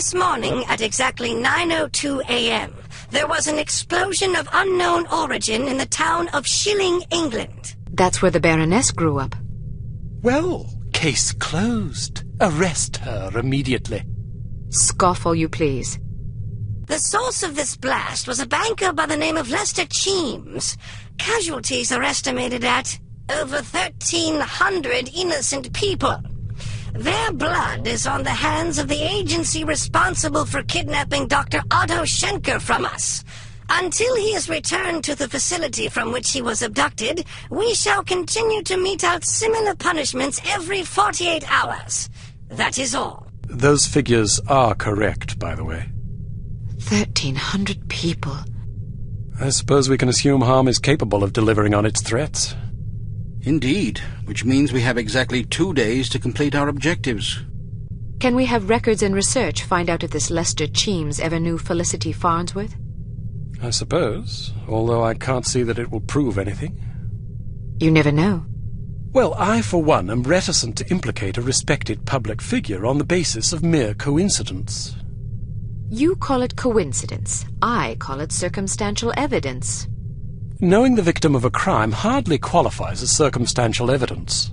This morning, at exactly 9:02 a.m., there was an explosion of unknown origin in the town of Shilling, England. That's where the Baroness grew up. Well, case closed. Arrest her immediately. Scoff all you please. The source of this blast was a banker by the name of Lester Cheems. Casualties are estimated at over 1,300 innocent people. Their blood is on the hands of the agency responsible for kidnapping Dr. Otto Schenker from us. Until he is returned to the facility from which he was abducted, we shall continue to mete out similar punishments every 48 hours. That is all. Those figures are correct, by the way. 1,300 people. I suppose we can assume Harm is capable of delivering on its threats. Indeed, which means we have exactly 2 days to complete our objectives. Can we have records and research find out if this Lester Cheems ever knew Felicity Farnsworth? I suppose, although I can't see that it will prove anything. You never know. Well, I, for one, am reticent to implicate a respected public figure on the basis of mere coincidence. You call it coincidence. I call it circumstantial evidence. Knowing the victim of a crime hardly qualifies as circumstantial evidence.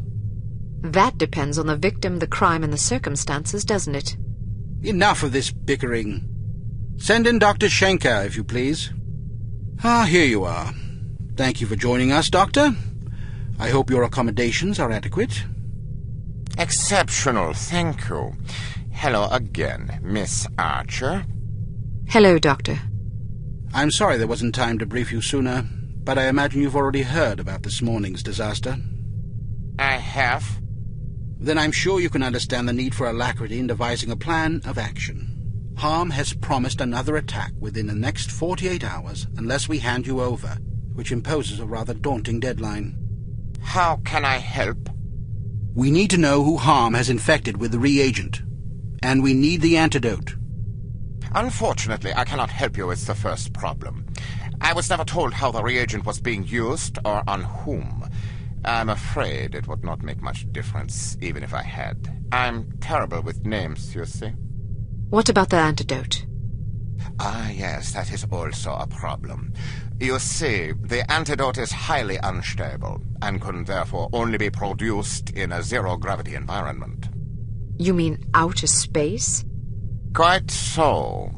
That depends on the victim, the crime, and the circumstances, doesn't it? Enough of this bickering. Send in Dr. Schenker, if you please. Ah, here you are. Thank you for joining us, Doctor. I hope your accommodations are adequate. Exceptional, thank you. Hello again, Miss Archer. Hello, Doctor. I'm sorry there wasn't time to brief you sooner, but I imagine you've already heard about this morning's disaster. I have. Then I'm sure you can understand the need for alacrity in devising a plan of action. Harm has promised another attack within the next 48 hours unless we hand you over, which imposes a rather daunting deadline. How can I help? We need to know who Harm has infected with the reagent, and we need the antidote. Unfortunately, I cannot help you with the first problem. I was never told how the reagent was being used or on whom. I'm afraid it would not make much difference, even if I had. I'm terrible with names, you see. What about the antidote? Ah, yes, that is also a problem. You see, the antidote is highly unstable, and can therefore only be produced in a zero-gravity environment. You mean outer space? Quite so.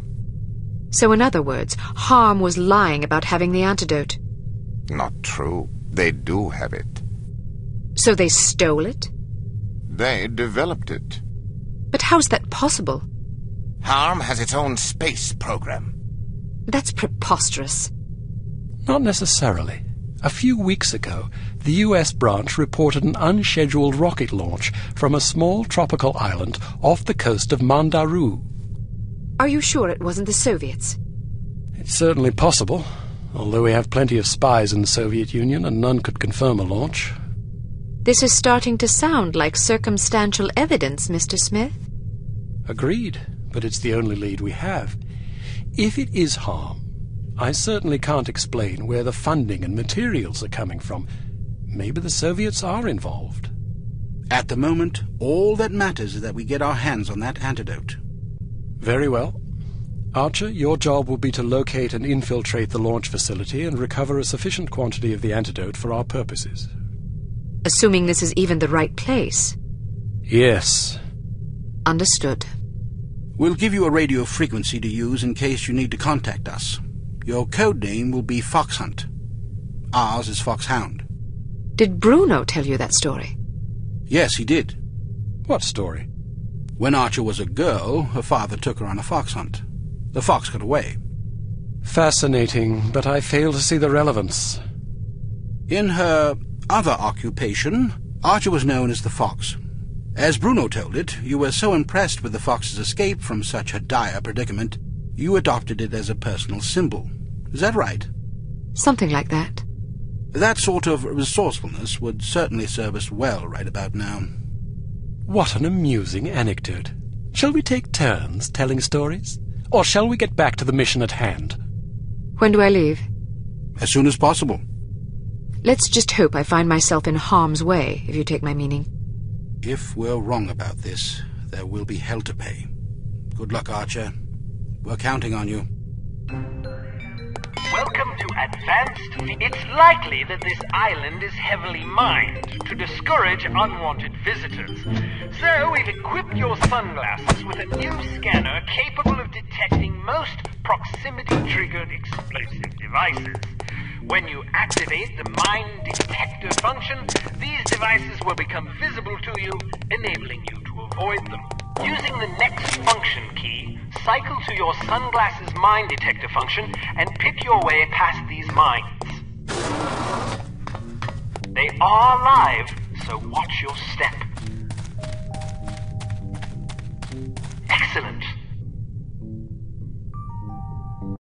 So in other words, Harm was lying about having the antidote. Not true. They do have it. So they stole it? They developed it. But how's that possible? Harm has its own space program. That's preposterous. Not necessarily. A few weeks ago, the U.S. branch reported an unscheduled rocket launch from a small tropical island off the coast of Mandaru. Are you sure it wasn't the Soviets? It's certainly possible, although we have plenty of spies in the Soviet Union and none could confirm a launch. This is starting to sound like circumstantial evidence, Mr. Smith. Agreed, but it's the only lead we have. If it is Harm, I certainly can't explain where the funding and materials are coming from. Maybe the Soviets are involved. At the moment, all that matters is that we get our hands on that antidote. Very well. Archer, your job will be to locate and infiltrate the launch facility and recover a sufficient quantity of the antidote for our purposes. Assuming this is even the right place. Yes. Understood. We'll give you a radio frequency to use in case you need to contact us. Your code name will be Foxhunt. Ours is Foxhound. Did Bruno tell you that story? Yes, he did. What story? When Archer was a girl, her father took her on a fox hunt. The fox got away. Fascinating, but I fail to see the relevance. In her other occupation, Archer was known as the Fox. As Bruno told it, you were so impressed with the fox's escape from such a dire predicament, you adopted it as a personal symbol. Is that right? Something like that. That sort of resourcefulness would certainly serve us well right about now. What an amusing anecdote. Shall we take turns telling stories? Or shall we get back to the mission at hand? When do I leave? As soon as possible. Let's just hope I find myself in harm's way, if you take my meaning. If we're wrong about this, there will be hell to pay. Good luck, Archer. We're counting on you. Welcome to Advanced. It's likely that this island is heavily mined to discourage unwanted visitors. So we've equipped your sunglasses with a new scanner capable of detecting most proximity-triggered explosive devices. When you activate the mine detector function, these devices will become visible to you, enabling you to avoid them. Using the next function key, cycle to your sunglasses mine detector function and pick your way past these mines. They are live, so watch your step. Excellent.